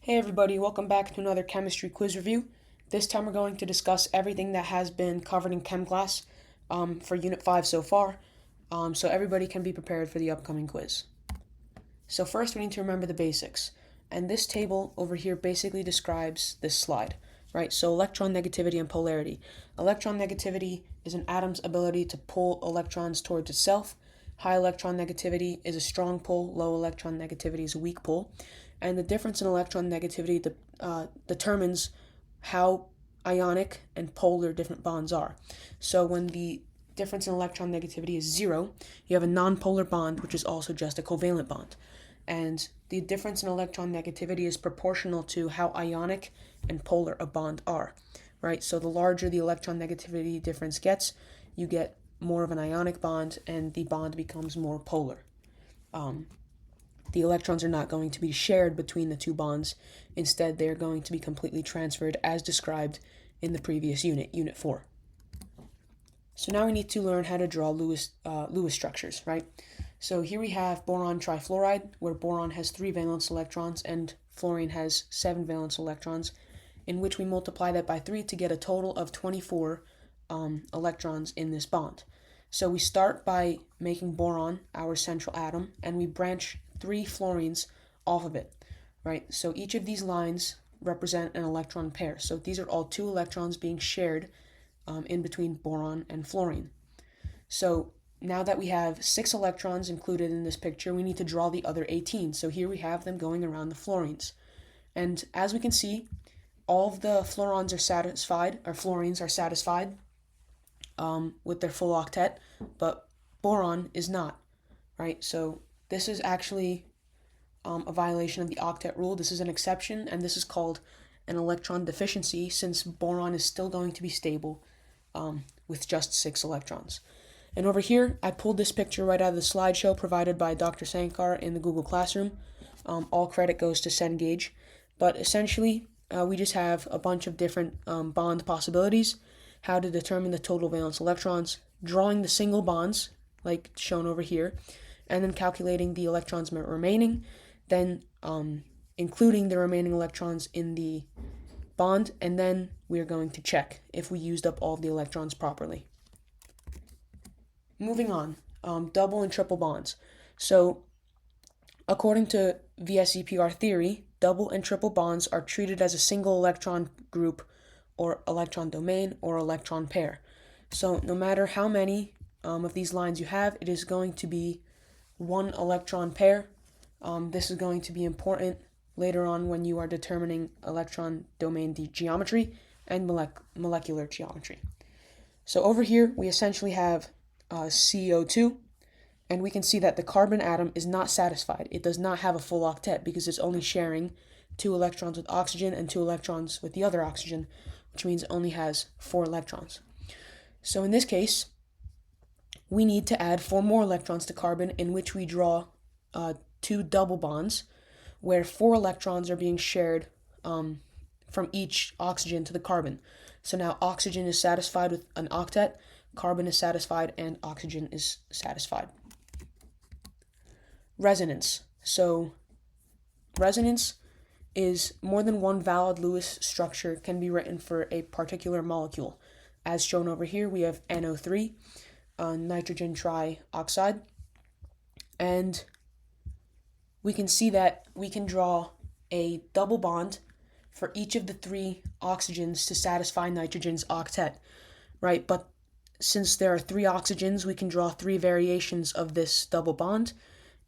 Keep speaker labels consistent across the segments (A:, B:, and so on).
A: Hey everybody, welcome back to another chemistry quiz review. This time we're going to discuss everything that has been covered in chem class for Unit 5 so far, so everybody can be prepared for the upcoming quiz. So first we need to remember the basics, and this table over here basically describes this slide, right? So electron negativity and polarity. Electron negativity is an atom's ability to pull electrons towards itself. High electron negativity is a strong pull, low electron negativity is a weak pull. And the difference in electron negativity determines how ionic and polar different bonds are. So when the difference in electron negativity is 0, you have a nonpolar bond, which is also just a covalent bond. And the difference in electron negativity is proportional to how ionic and polar a bond are, right? So the larger the electron negativity difference gets, you get more of an ionic bond, and the bond becomes more polar. The electrons are not going to be shared between the two bonds. Instead, they are going to be completely transferred as described in the previous unit, Unit 4. So now we need to learn how to draw Lewis structures, right? So here we have boron trifluoride, where boron has 3 valence electrons and fluorine has 7 valence electrons, in which we multiply that by 3 to get a total of 24 electrons in this bond. So we start by making boron our central atom, and we branch 3 fluorines off of it, right? So each of these lines represent an electron pair. So these are all 2 electrons being shared in between boron and fluorine. So now that we have 6 electrons included in this picture, we need to draw the other 18. So here we have them going around the fluorines. And as we can see, all of the fluorines are satisfied with their full octet, but boron is not, right? So this is actually a violation of the octet rule. This is an exception, and this is called an electron deficiency, since boron is still going to be stable with just 6 electrons. And over here, I pulled this picture right out of the slideshow provided by Dr. Sankar in the Google Classroom. All credit goes to Cengage. But essentially, we just have a bunch of different bond possibilities, how to determine the total valence electrons, drawing the single bonds, like shown over here, and then calculating the electrons remaining, then including the remaining electrons in the bond, and then we are going to check if we used up all of the electrons properly. Moving on, double and triple bonds. So according to VSEPR theory, double and triple bonds are treated as a single electron group or electron domain or electron pair. So no matter how many of these lines you have, it is going to be one electron pair. This is going to be important later on when you are determining electron domain geometry and molecular geometry. So over here, we essentially have CO2, and we can see that the carbon atom is not satisfied. It does not have a full octet because it's only sharing 2 electrons with oxygen and 2 electrons with the other oxygen, which means it only has 4 electrons. So in this case, we need to add 4 more electrons to carbon, in which we draw 2 double bonds, where 4 electrons are being shared from each oxygen to the carbon. So now oxygen is satisfied with an octet, carbon is satisfied, and oxygen is satisfied. Resonance. So resonance is more than one valid Lewis structure can be written for a particular molecule. As shown over here, we have NO3, nitrogen trioxide, and we can see that we can draw a double bond for each of the 3 oxygens to satisfy nitrogen's octet, right? But since there are 3 oxygens, we can draw 3 variations of this double bond,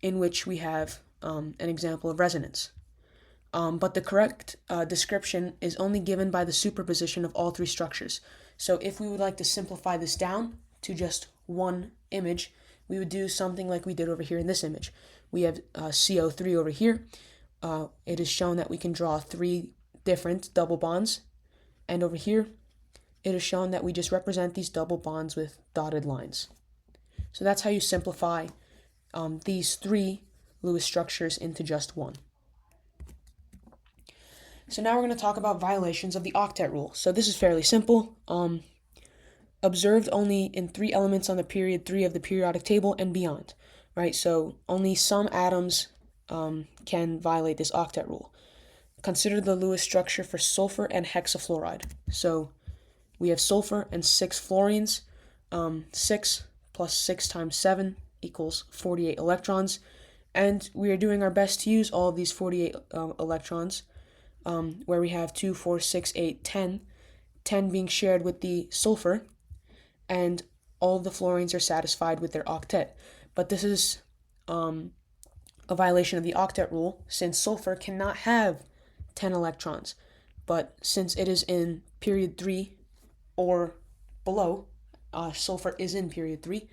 A: in which we have an example of resonance. But the correct description is only given by the superposition of all 3 structures. So if we would like to simplify this down to just one image, we would do something like we did over here in this image. We have CO3 over here. It is shown that we can draw 3 different double bonds, and over here it is shown that we just represent these double bonds with dotted lines. So that's how you simplify these 3 Lewis structures into just one. So now we're going to talk about violations of the octet rule. So this is fairly simple. Observed only in 3 elements on the period 3 of the periodic table and beyond, right? So only some atoms can violate this octet rule. consider the Lewis structure for sulfur and hexafluoride. So we have sulfur and 6 fluorines. 6 plus 6 times 7 equals 48 electrons. And we are doing our best to use all of these 48 electrons, where we have 2, 4, 6, 8, 10. 10 being shared with the sulfur, and all of the fluorines are satisfied with their octet. But this is a violation of the octet rule, since sulfur cannot have 10 electrons. But since it is in period 3 or below, sulfur is in period 3,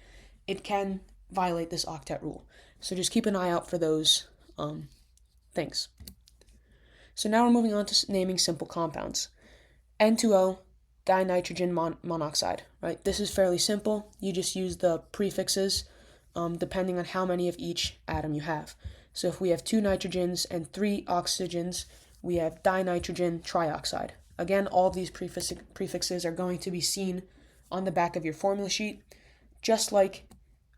A: it can violate this octet rule. So just keep an eye out for those things. So now we're moving on to naming simple compounds. N2O, dinitrogen monoxide, right? This is fairly simple. You just use the prefixes depending on how many of each atom you have. So if we have 2 nitrogens and 3 oxygens, we have dinitrogen trioxide. Again, all of these prefixes are going to be seen on the back of your formula sheet, just like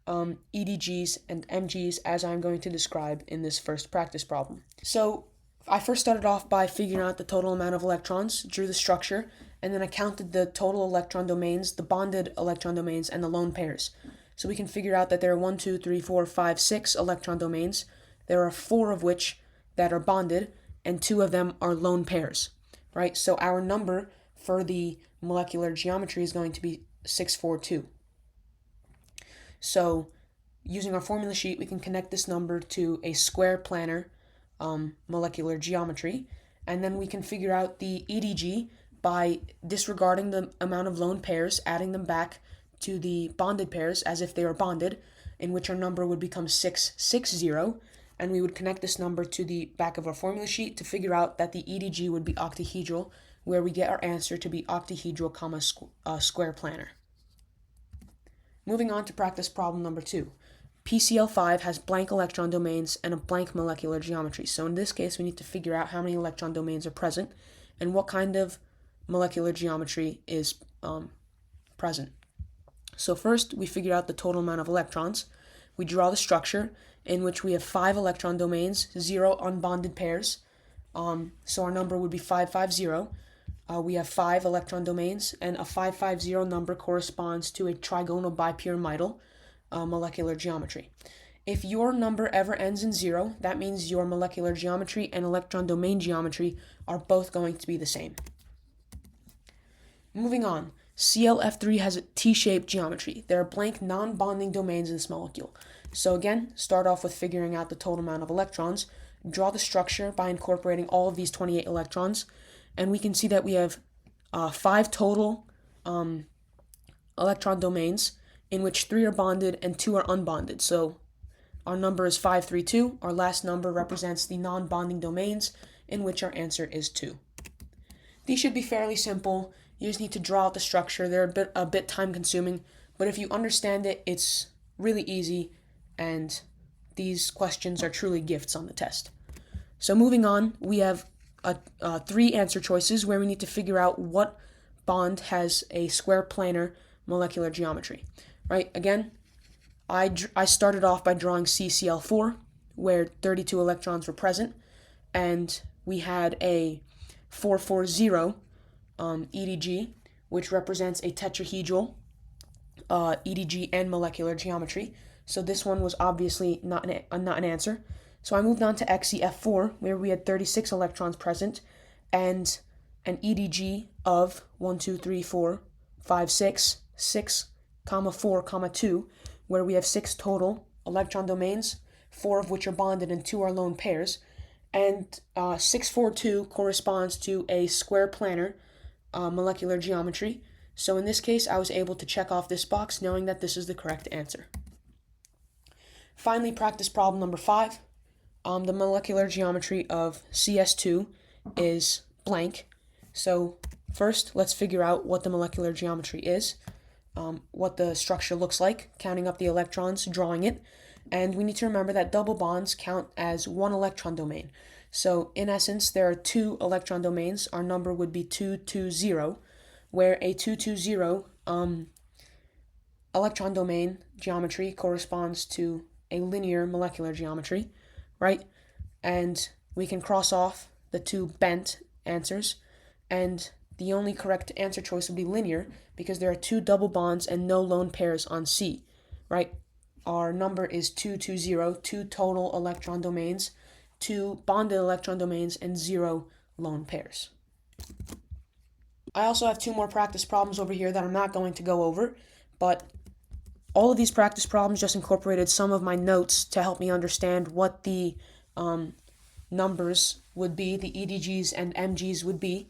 A: EDGs and MGs, as I'm going to describe in this first practice problem. So I first started off by figuring out the total amount of electrons, drew the structure, and then I counted the total electron domains, the bonded electron domains, and the lone pairs. So we can figure out that there are 1, 2, 3, 4, 5, 6 electron domains. There are 4 of which that are bonded, and 2 of them are lone pairs, right? So our number for the molecular geometry is going to be 642. So using our formula sheet, we can connect this number to a square planar molecular geometry, and then we can figure out the EDG by disregarding the amount of lone pairs, adding them back to the bonded pairs as if they were bonded, in which our number would become 660, and we would connect this number to the back of our formula sheet to figure out that the EDG would be octahedral, where we get our answer to be octahedral, square planar. Moving on to practice problem number 2. PCl5 has blank electron domains and a blank molecular geometry. So in this case, we need to figure out how many electron domains are present and what kind of molecular geometry is present. So first, we figure out the total amount of electrons. We draw the structure in which we have 5 electron domains, 0 unbonded pairs. So our number would be 550. We have 5 electron domains, and a 550 number corresponds to a trigonal bipyramidal molecular geometry. If your number ever ends in 0, that means your molecular geometry and electron domain geometry are both going to be the same. Moving on, ClF3 has a T-shaped geometry. There are blank non-bonding domains in this molecule. So again, start off with figuring out the total amount of electrons, draw the structure by incorporating all of these 28 electrons, and we can see that we have 5 total electron domains, in which 3 are bonded and 2 are unbonded. So our number is 532. Our last number represents the non-bonding domains, in which our answer is 2. These should be fairly simple. You just need to draw out the structure. They're a bit time-consuming, but if you understand it, it's really easy, and these questions are truly gifts on the test. So moving on, we have 3 answer choices where we need to figure out what bond has a square planar molecular geometry. Right? Again, I started off by drawing CCl4, where 32 electrons were present, and we had a 440 EDG, which represents a tetrahedral EDG and molecular geometry. So this one was obviously not an answer. So I moved on to XeF4, where we had 36 electrons present, and an EDG of 1, 2, 3, 4, 5, 6, 6, 4, 2, where we have 6 total electron domains, 4 of which are bonded and 2 are lone pairs, and 642 corresponds to a square planar molecular geometry. So in this case, I was able to check off this box knowing that this is the correct answer. Finally, practice problem number 5. The molecular geometry of CS2 is blank. So first, let's figure out what the molecular geometry is, what the structure looks like, counting up the electrons, drawing it, and we need to remember that double bonds count as 1 electron domain. So in essence, there are 2 electron domains. Our number would be 220, where a 220 electron domain geometry corresponds to a linear molecular geometry, right? And we can cross off the two bent answers, and the only correct answer choice would be linear because there are two double bonds and no lone pairs on C, right? Our number is 220, two total electron domains, two bonded electron domains, and 0 lone pairs. I also have two more practice problems over here that I'm not going to go over, but all of these practice problems just incorporated some of my notes to help me understand what the numbers would be, the EDGs and MGs would be,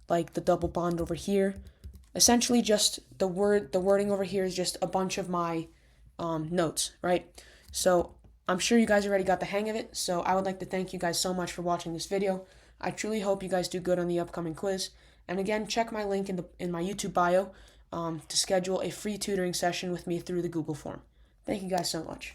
A: like the double bond over here. Essentially, just the wording over here is just a bunch of my notes, right? So I'm sure you guys already got the hang of it, so I would like to thank you guys so much for watching this video. I truly hope you guys do good on the upcoming quiz. And again, check my link in my YouTube bio to schedule a free tutoring session with me through the Google form. Thank you guys so much.